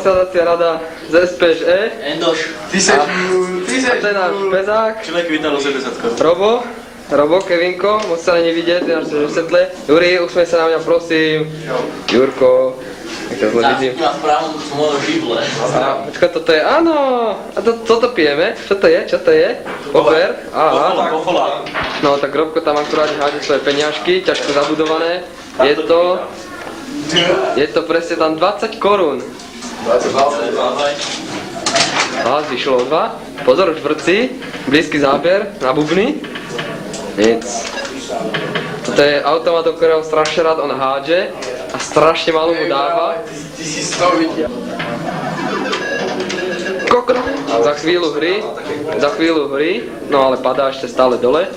zakladacia rada z SPŽ. Endoš. A to je náš pezák. Človek vítal 80. Robo, Kevinko, moc sa není vidieť, je náš setle. Juri, usmej sa na mňa, prosím. Jurko. Tak to zle vidím. Má v pravom môjho žible. A počkaj, toto je, áno. A toto pijeme. Čo to je? Poper. Aha. No tak Robko tam akurát hádže svoje peniažky, ťažko zabudované. Je to presne tam 20 korún. 20. Aha, zvyšlo o 2. Pozor, už vrci. Blízky záber na bubny. Nic. Toto je automat, do ktorého strašne rád on hádže a strašne málo mu dáva. Kokro. Za chvíľu hry, no ale padá ešte stále dole.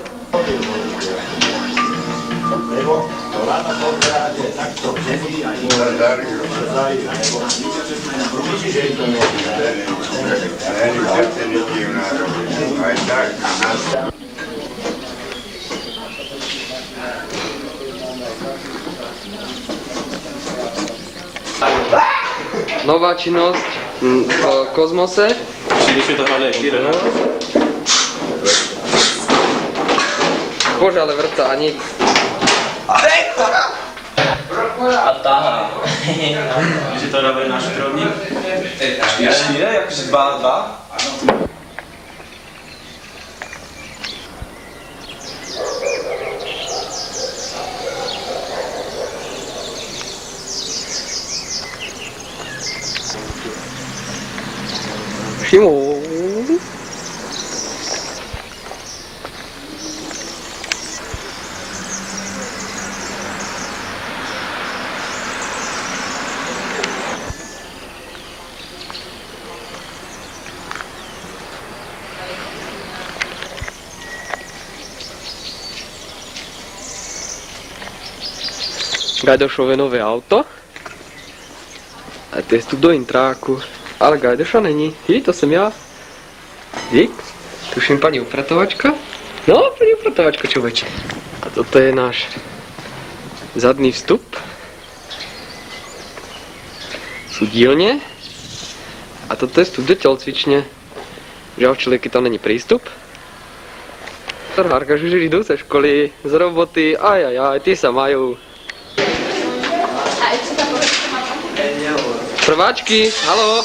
Nová činnosť v Kozmose. Když to hľadá šíre, no? Bože, ale vrca a nic. A táha. Že to dávajú náš trhovník. Šíre, akože 2. Šimón. Gajdošové nové auto. A testu do intráku. Ale Gajdoša není. To jsem já. Dík. Tuším paní upratovačka. No, paní upratovačka, člověče. A toto je náš zadný vstup. Sú dílně. A toto je studio tělocvičně. Žal člověky tam není prístup. Harka, že jdou ze školy, z roboty, ajajaj, ty sa majú. Prváčky, haló.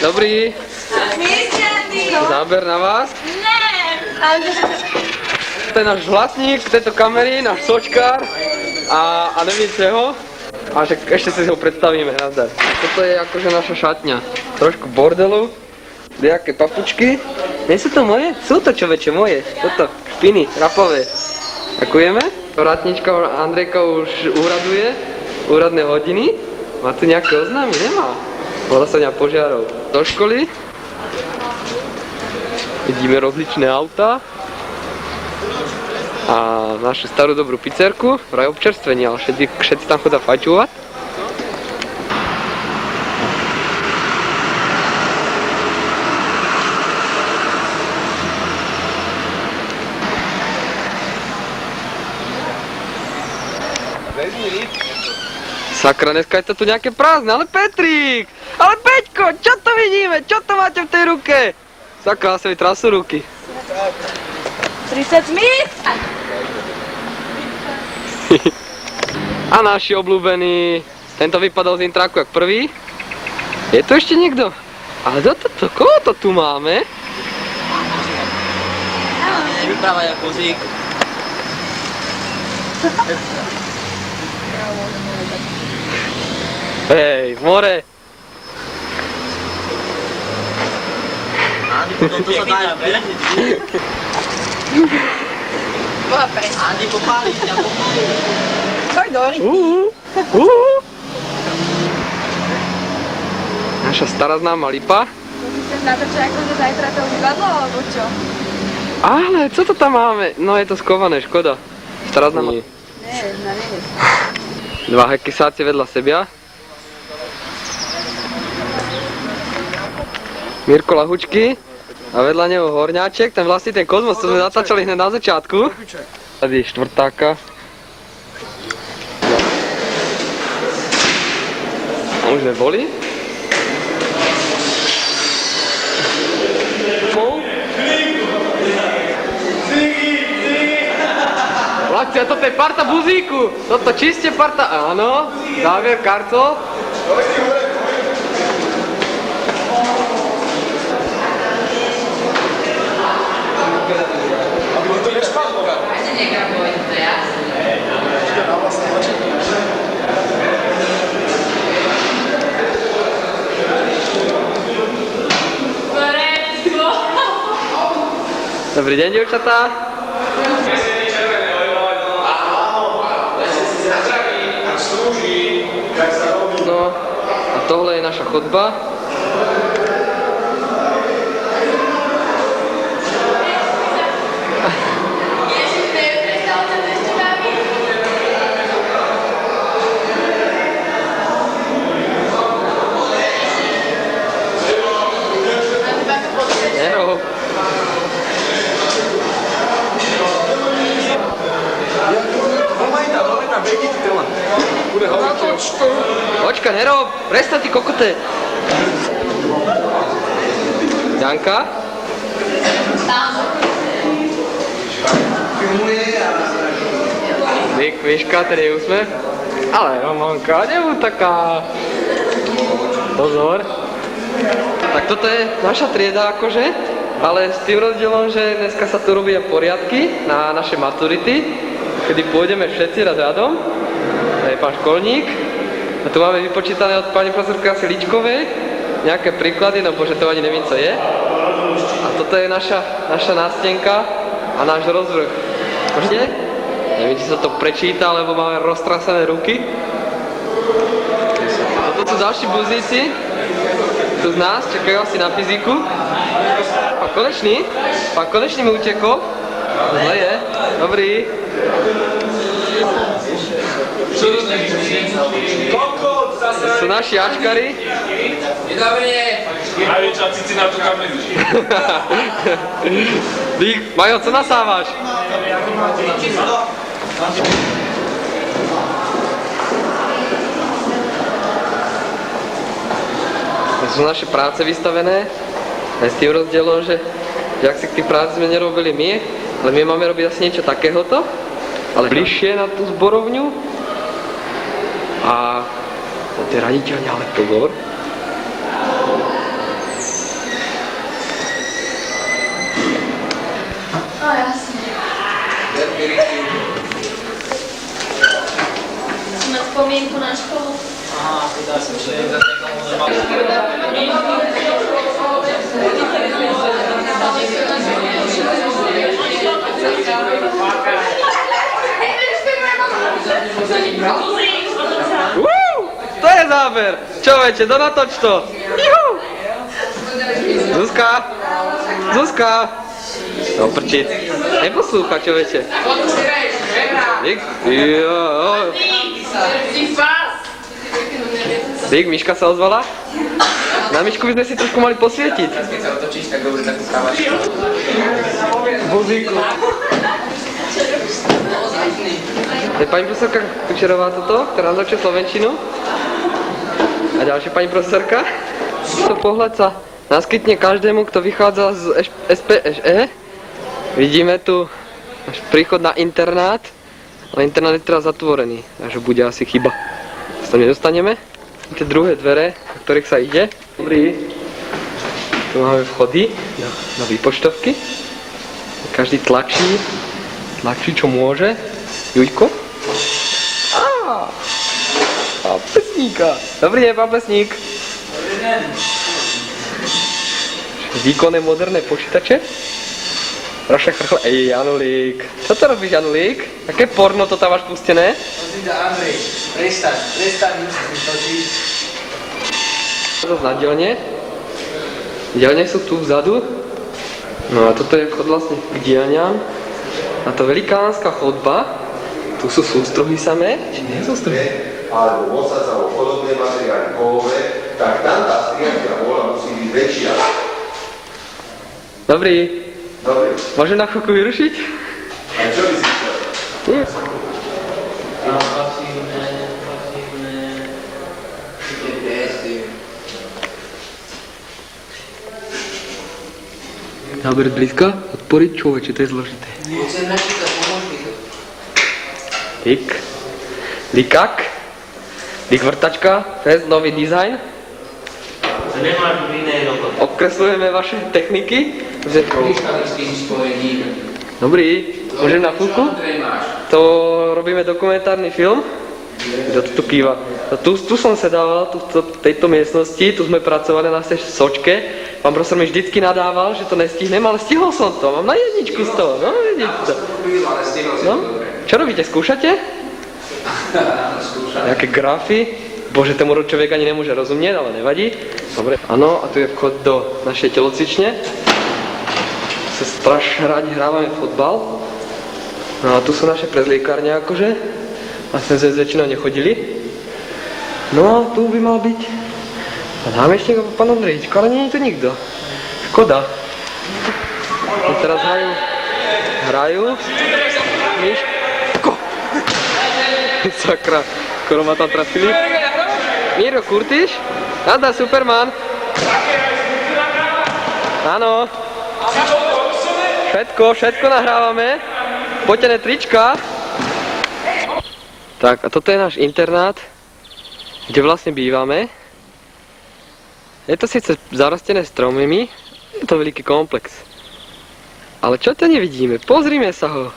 Dobrý. Záber na vás. To je náš hlasník tejto kamery, náš sočkár a nevím čeho. A však ešte si ho predstavíme, nazdar. Toto je akože naša šatňa. Trošku bordelu, nejaké papučky. Nie sú to moje? Sú to človeče moje. Toto, špiny, rapové. Ďakujeme. Vrátnička Andrejka už úraduje. Úradné hodiny. Má tu nejaké oznámy? Nemá. Hlasania požiarov. Do školy. Vidíme rozličné autá. A našu starú dobrú pizzerku. Vraj občerstvenie, ale všetci tam chodia fajčovať. Sakra, dneska je to tu nejaké prázdne, ale Petrík! Ale Peťko, čo to vidíme? Čo to máte v tej ruke? Sakra, sa mi trasú ruky. 30 minút! A naši obľúbení, tento vypadal z intráku jak prvý. Je tu ešte niekto? Ale koho to tu máme? Vyprávaj ako zík. Hej, more! Andi, potom to sa dá Andi, popáliť ťa, popáliť. Choď do ryti. Naša stará známa lipa. Chceš natočiť akože zajtra to divadlo, alebo čo? Ale, co to tam máme? No je to skované, škoda. Stará známa. Nie, Dva hekysáci vedľa seba. Mirko Lahučky a vedľa neho Horňáček, ten vlastní ten Kozmos, to sme zatáčali hneď na začiatku. Tady štvrtáka. Už sme boli. Chlapci, a toto je parta Buzíku. Toto čiste parta, áno. Závier, Karcol. Dobrý deň, dievčatá. No, a tohle je naša chodba. Nerob. Počka, nerob, prestaň ty kokote. Janka? Myška, tady je úsměv. Ale Romanka, nebuď taká. Pozor. Tak toto je naša trieda akože, ale s tým rozdielom, že dneska sa tu robia poriadky na naše maturity, kedy pôjdeme všetci raz radom. To je pán školník. A tu máme vypočítané od pani profesorky asi Ličkovej nejaké príklady, no bože, to ani neviem, co je. A toto je naša nástenka a náš rozvrh. Môžete? Neviem, či sa to prečíta, lebo máme roztrasené ruky. A toto sú ďalší buzíci. Tu z nás čakajú asi na fyziku. Pán Konečný mi utekol. Zle je. Dobrý. Sú naši ačkari. Majo, co nasávaš? To sú naše práce vystavené. Aj s tým rozdielom, že jak si k tým práci sme nerobili my, ale my máme robiť asi niečo takéhoto, ale bližšie na tú zborovňu. A to je raditeľne, ale pozor. No jasne. Sme spomienku na školu. Aha, pýtal som, že je za To je záber! Čoveče, natoč to! Juhu! Zuzka! No prčiť. Neposlúcha, čoveče. Dík, Miška sa ozvala? Na Mišku by sme si trošku mali posvietiť. Keď sa otočíš, tak dobre takú kávačku. Buzíku. To je pani profesorka Kučerová toto, ktorá nám začne slovenčinu. A ďalšia pani profesorka. To pohľad sa naskytne každému, kto vychádza z SPŠE. Vidíme tu náš príchod na internát, ale internát je teraz zatvorený, takže bude asi chyba. Sa tam nedostaneme. Tie druhé dvere, na ktorých sa ide. Dobrý. Tu máme vchody na výpočtovky. Každý tlačí, čo môže. Jujko. A pesníka. Dobrý deň, pán pesník. Dobrý deň. Výkonné moderné počítače. Raša chrchle. Ej, Janulík. Čo to robíš, Janulík? Aké porno to tam máš pustené? Prosím ťa, Andrej, prestaň, musím točiť. Zase na dielne. Dielne sú tu vzadu. No a toto je vchod vlastne k dielňam. A to velikánska chodba. Tu sú sústruhy samé. Či nie sú sústruhy? Alebo moca sa vo podobné materiály kovové, tak tam tá striacia vôľa musí byť väčšia. Dobrý. Dobre. Môžem na chvíľku vyrušiť? A čo by si chcel? Nie. Náber blízka, odporiť človeče, to je zložité. Musím načítať, pomôž mi to. Likak, vrtačka, fest, nový dizajn. To nemáš v inej robote. Okreslujeme vaše techniky. Kryštalickým spojením. Dobrý, môžem na chvíľku? To robíme dokumentárny film. Kto tu kýva? Tu som sedával, v tejto miestnosti, tu sme pracovali na tej sočke. Pán profesor mi vždycky nadával, že to nestihnem, ale stihol som to. Mám na jedničku z toho, no vidíte to. No, čo robíte, skúšate? Nejaké grafy? Bože, tomu človek ani nemôže rozumieť, ale nevadí. Dobre, áno, a tu je vchod do našej telocvične. Sa strašne rádi hrávame fotbal. No a tu sú naše prezliekárne akože. A sme väčšinou nechodili. No a tu by mal byť námestník a pán Ondrejičko, ale nie je tu nikto. Škoda. No teraz hrajú. Miško. Sakra, skoro ma tam trafili. Miro Kurtiš? Nada, Superman. Áno. Všetko nahrávame. Potené trička. Tak, a toto je náš internát, kde vlastne bývame. Je to síce zarastené stromami, je to veľký komplex. Ale čo to nevidíme? Pozrime sa ho.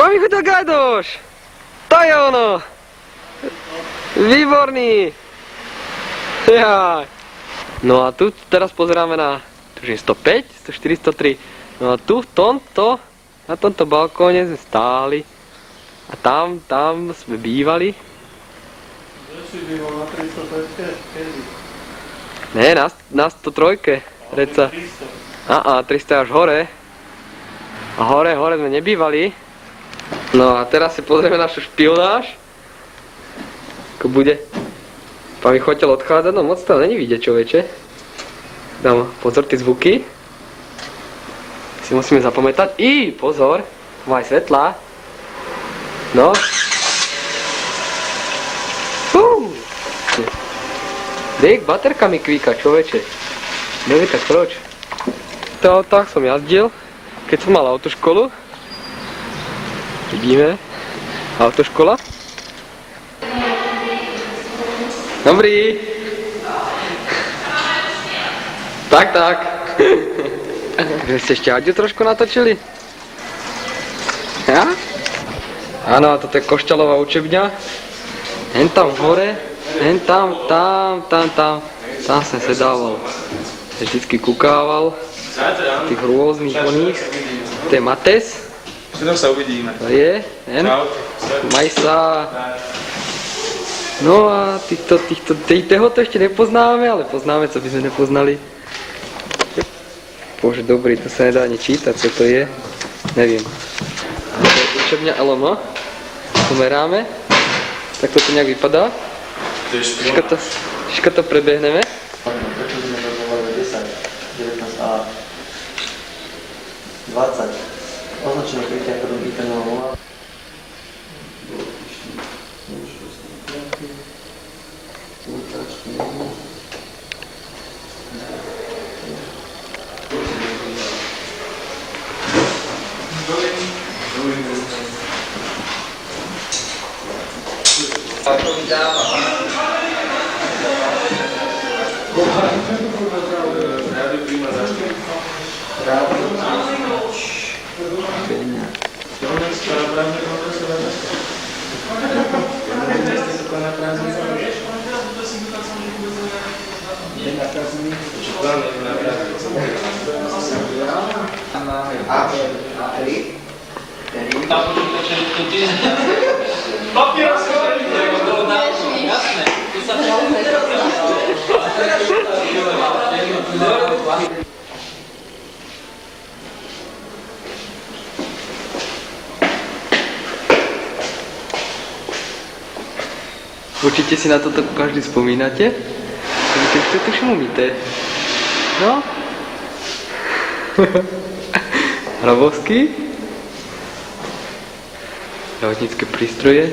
Pán Michuta Gajdoš! To je ono! Výborný! Jaj. No a tu teraz pozeráme na 105, 104, 103. No a tu na tomto balkóne sme stáli. A tam sme bývali. Kde si býval na 305? Kedy? Ne, na 103, reca. 300 až hore. A hore sme nebývali. No a teraz si pozrieme našu špionáž. Ako bude. Pán mi chotel odchádzať, no moc tam není vidieť, človeče. Dám pozor, tie zvuky. Si musíme zapamätať. Pozor, aj svetla. No. Dejk, baterka mi kvíka, človeče. Nevie tak proč. To tak som jazdil, keď som mal autoškolu. Vidíme. Autoškola. Dobrý. Tak. Vy ste ešte audio trošku natočili? Ja? Áno, toto je Košťalová učebňa. Hen tam hore, hen tam som sedával. Vždycky kukával. Tých rôznych oných. To je Mates. Potom sa uvidíme. To je, hen. Majsa. No a týho to ešte nepoznáme, ale poznáme, co by sme nepoznali. Bože, dobrý, to sa nedá ani čítať, co to je. Neviem. To je učebňa LM. Pomeráme. Tak toto nejak vypadá. Všetko to prebehneme. Prečo sme dovolili 10, 19 a 20. Označené krytie ako do bifenylová. Určite si na toto každý spomínate. Keď ste tuším umíte. No. Hrabovský. Zdravotnícke prístroje.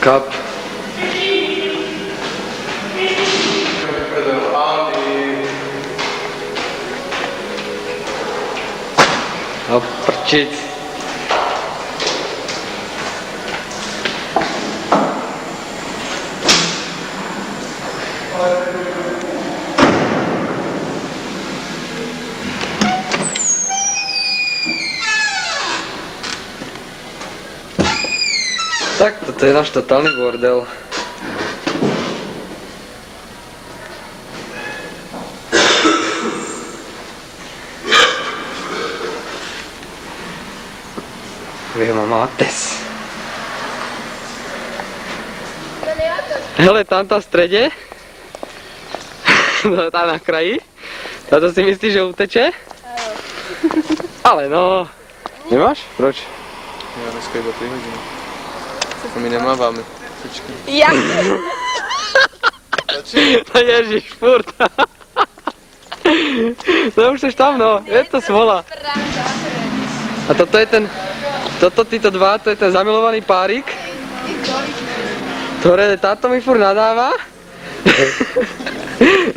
Kap. A prčiť. Tak, toto je náš totálny bordel. Vy ho mátes. Hele, tam v strede. Tam na kraji. A to si myslíš, že uteče? Ale no. Nemáš? Proč? Ja dneska iba 3 hodiny. To my nemávame. Počkej. Ja. No ježiš, furt. No už seš tam, no. Je to svola. A toto je ten... títo dva, to je ten zamilovaný párik. Ktoré táto mi furt nadáva.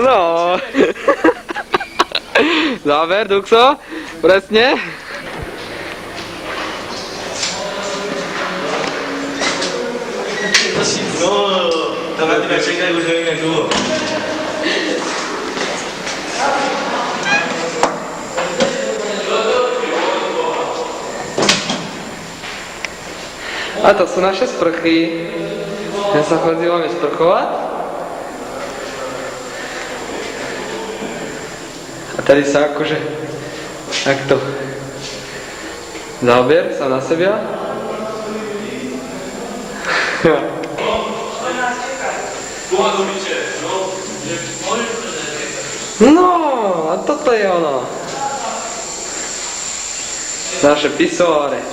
No. Záver, Duxo. Presne. No, tam na teba čekajú už neviem jak dlho. A to sú naše sprchy. Ja sa chodívame sprchovať. A tady sa akože takto záber sa na seba. No, a toto je ono. Naše pisoáre.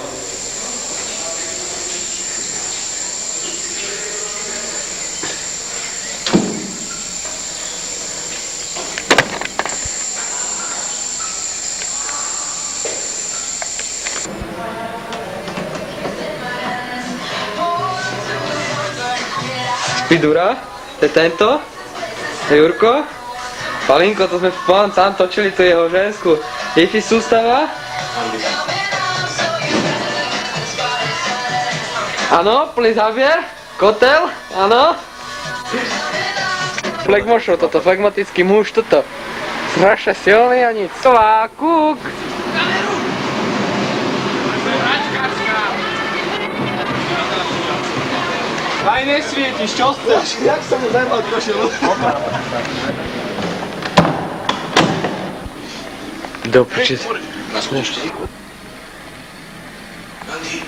Spidura, to je tento, to je Jurko, Palinko, to sme tam točili tu jeho ženskú Wi-Fi sústava. Áno, plný závier, kotel, áno. Flegmošo, toto, flegmatický muž, toto. Strašne silný a nic. Kúk. Aj nesvietiš, čo chceš? Jak som mu zajmal trošiel? Do počet. Na skúšti. Andy.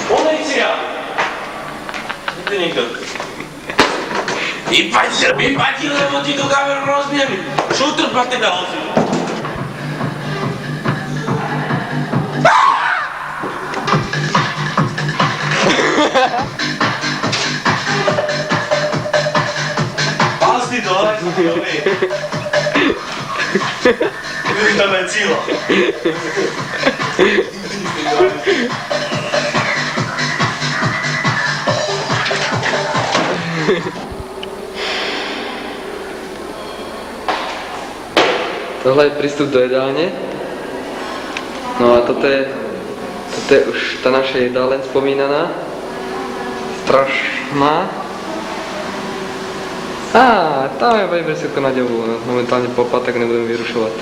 Polícia! Kde niekto? Vypadil, lebo ti tú kameru rozbijem. Šútr pa teda hoci. Pás ty to, ale som chvíľný. Už tam je cíla. Tohle je prístup do jedálne. No a toto je už tá naša jedáleň spomínaná. Strašná. Tam je veľmi vysoko na ďobu, no, momentálne popa, tak nebudem vyrušovať.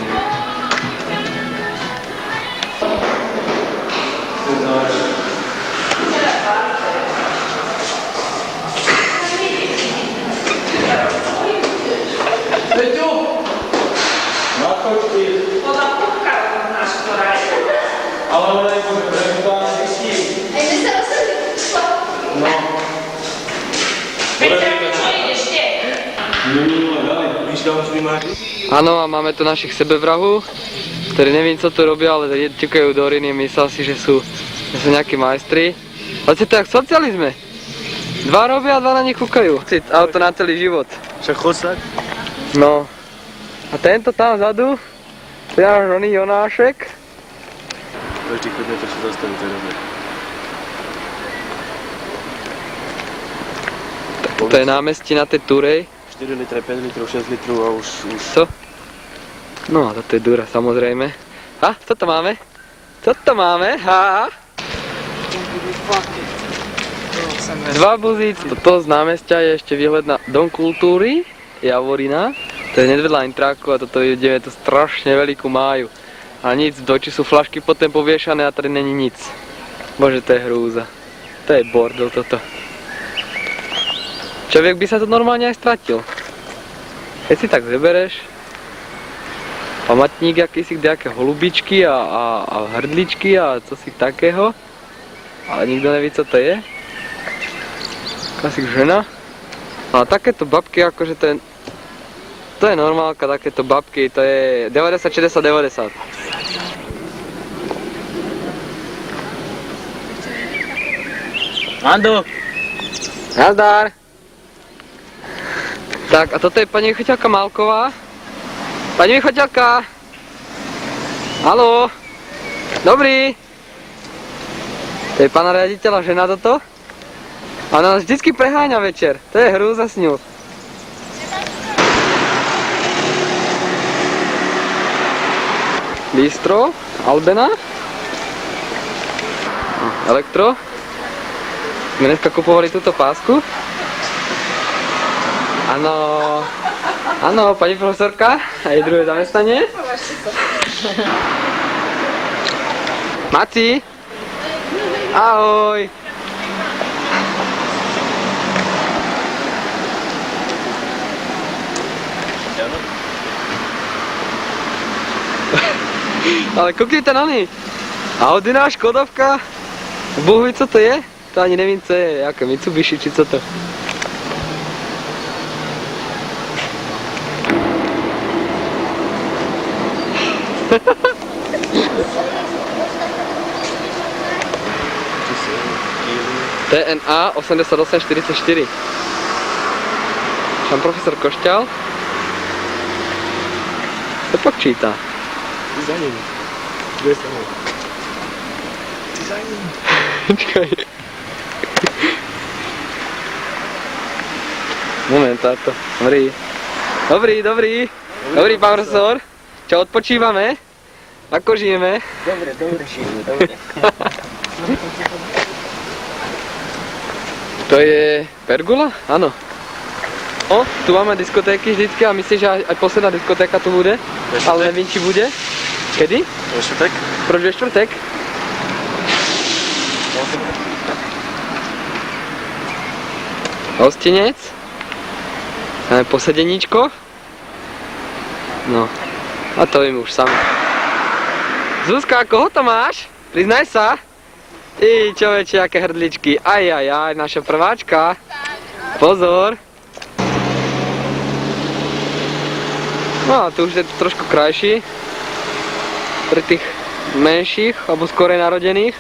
Ale ona je môže prezentovaná zistí. Aj my sa rozhodli. No. Áno, a máme tu našich sebevrahu, ktorí neviem co tu robia, ale ťukajú do uriny, myslel si, že sú nejakí majstri. Ale to je jak v socializme. Dva robia a dva na nich kúkajú. Auto na celý život. Však chod sa. No. A tento tam vzadu, to je náš oný Jonášek. Každý chodne to sa zastaví, to je dobré. To je námestí na tej Turej. 4 litre, 5 litrov, 6 litrov a už... Co? No, toto je Dura, samozrejme. A, toto máme? Toto máme, ha? Dva buzíc, toto z námestia je ešte výhled na Dom kultúry, Javorina. To je nedvedľa intráku a toto vidíme tu strašne veľkú máju. A nic, do očí sú flašky potom poviešané a tady není nic. Bože, to je hrúza. To je bordel toto. Človek by sa tu normálne aj stratil. Keď si tak vybereš pamätník akýsi, kdejaké holubičky a hrdličky a co si takého, ale nikto neví, co to je. Asi žena. A takéto babky, akože to je normálka, takéto babky, to je 90, 60, 90. Ando! Nazdar! Tak a toto je pani vychoteľka Malková. Pani vychoteľka! Haló! Dobrý! To je pána riaditeľa žena toto? A ona nás vždycky preháňa večer. To je hrúza s ňou. Bistro, Albena. Elektro. My dneska kupovali túto pásku. Áno, pani profesorka, aj druhé zamestnanie. Maci! Ahoj! Ale koukněte na ní. Audina, Škodovka. Bůh ví, co to je? To ani nevím, co je. Jaké Mitsubishi, či co to? TNA 8844. Pan profesor Košťal. To počítá. Ty za ním. Kde je samou? Ty za ním. Počkaj. Moment, táto. Dobrý, pán profesor. Čo, odpočívame? Ako žijeme? Dobre, žijeme, dobre. To je pergola? Áno. O, tu máme diskotéky vždycky a myslím, že aj posledná diskotéka tu bude. Ale nevím, či bude. Kedy? Ve čtvrtek? Proč ve čtvrtek? Hostinec. Máme posedeníčko. No. A to vím už sám. Zuzka, koho to máš? Priznaj sa. Ty človeče, aké hrdličky. Aj, naša prváčka. Pozor. No a tu už je trošku krajší. Pre tých menších, alebo skorej narodených.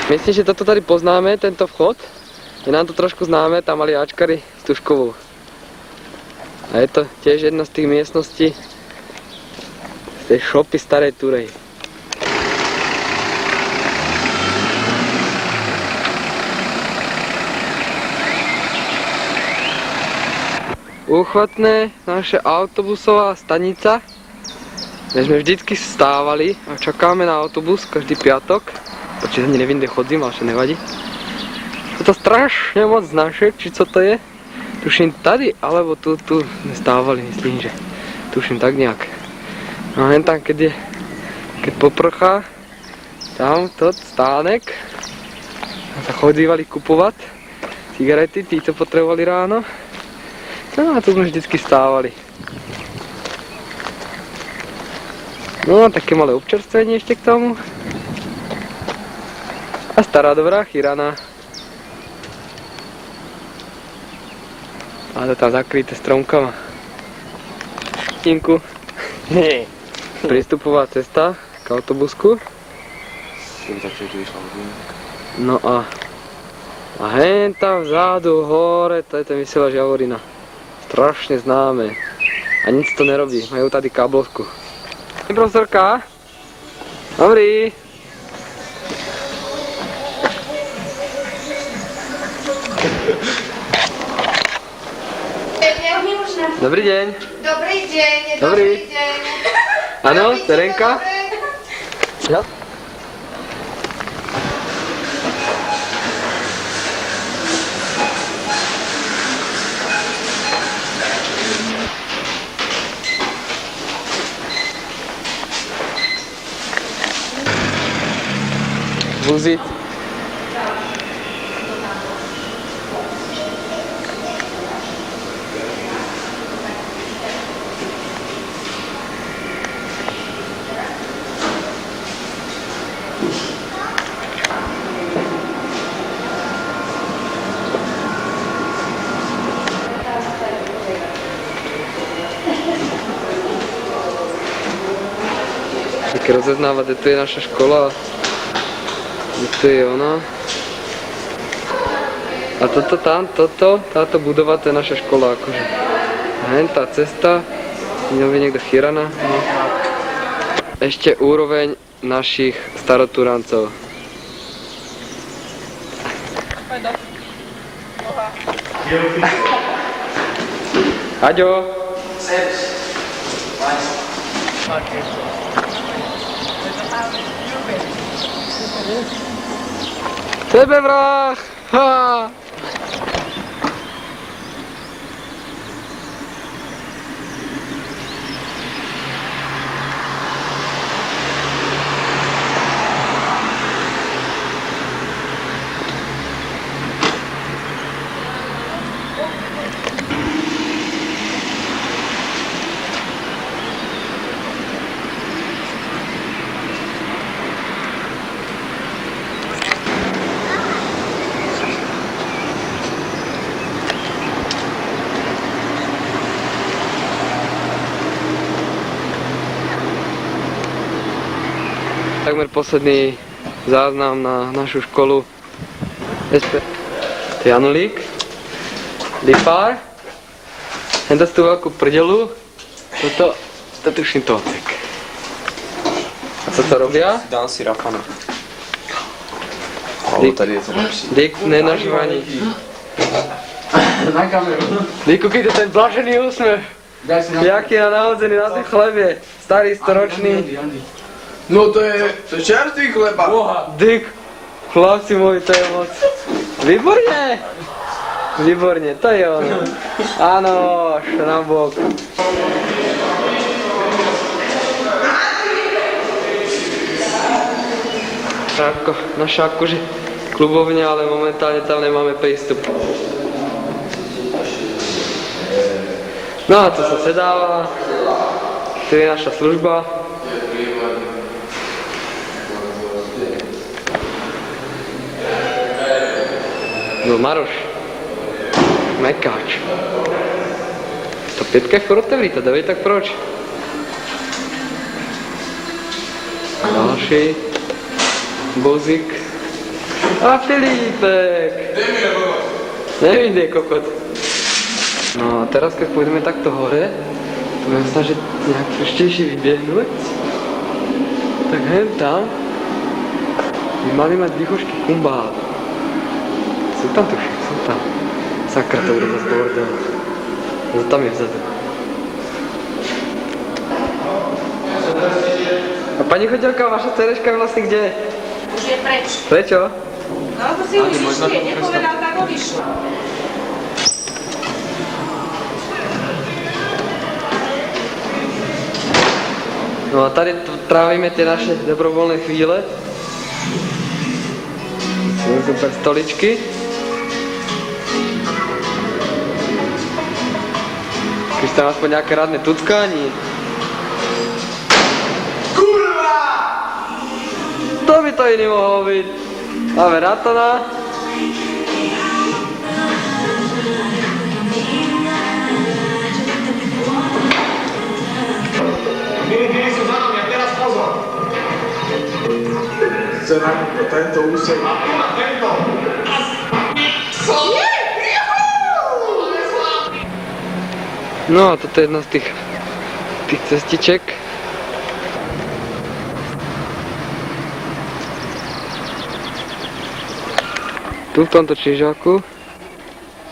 Myslím, že toto tady poznáme, tento vchod. Je nám to trošku známe, tam mali Ačkari s Tuškovou. A je to tiež jedna z tých miestností z tej šopy starej Turej. Úchvatné, naše autobusová stanica, kde sme vždycky stávali a čakáme na autobus každý piatok. Počkej, ani nevím, kde chodzím, ale še nevadí. Je to strašne moc značek, či co to je? Tuším tady, alebo tu sme stávali, myslím, že tuším tak nejak. No jen tam, keď poprchá, tam tot stánek, sa chodívali kupovat cigarety, tí to potrebovali ráno. No a tu sme vždycky stávali. No a také malé občerstvenie ešte k tomu. A stará dobrá chýrana. A to tam zakryté stromkama. Štinku. Prístupová cesta k autobusku. Tak, že tu išla hodinu. No a hen tam vzadu, hore, to je ten vysielač Javorina. Strašne známe. A nic to nerobí, majú tady káblovku. Profesorka? Dobrý. Dobrý deň. Dobrý deň, Dobrý. deň. Áno, Robíte terénka? dobre? Ja? Vozit. Tak rozeznávať, kde tu je naša škola, kde tu je ona. A toto tam, táto budova, to je naša škola akože. A hen tá cesta, měl by niekto chýrana. No. Ešte úroveň našich staroturancov. Aďo! Sebevrah! Ha! Takmer posledný záznam na našu školu. To je Janulík, Lipár, henta tú veľkú prdelu, toto tuším Tócek. A co to robia? Dám si Rafana. Tady je to lepší. Dík, nenažívaní. Na kameru. Dík, koukejte ten blažený úsmev. Jaký je nahodzený na tom chlebe. Starý, storočný. No to je čerstvý chleba. Dík, chlapci moji, to je moc. Výborne. Výborne, to je ono. Áno, na bok. Naša akože klubovňa, ale momentálne tam nemáme prístup. No a tu sa sedáva. Tu je naša služba. No Maroš, mekáč. To 5 je skoro otevřít, 9, tak proč? Další. Bozik. A Filipek. Nevím, kde je kokot. No a teraz, keď pôjdeme takto hore, budeme snažiť nejak eštejšie vybiehnúť. Tak hen tam by mali mať výchožky kumbál. Sú tam tuším, sú tam. Sakra, to bude zase bordel. No tam je vzadu. A pani chodilka, vaša cereška je vlastne kde? Už je preč. Prečo? No, to si už išli, nepovedal, tak odišlo. No a tady trávime tie naše dobrovoľné chvíle. Sú super stoličky. Když tam aspoň nejaké radné tuckání. Kurva! To by to iný mohlo byť. Máme Ratona. chce nám tento úsek. No a toto je jedna z tých cestiček. Tu v tomto čižáku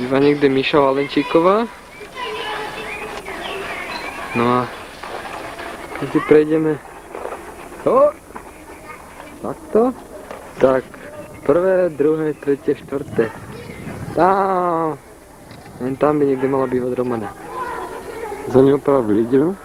býva niekde Miša Valenčíková. No a keď si prejdeme takto, tak prvé, druhé, tretie, štvrté. Tam by niekde mala bývať Romana. Za ňou pravdu ideme.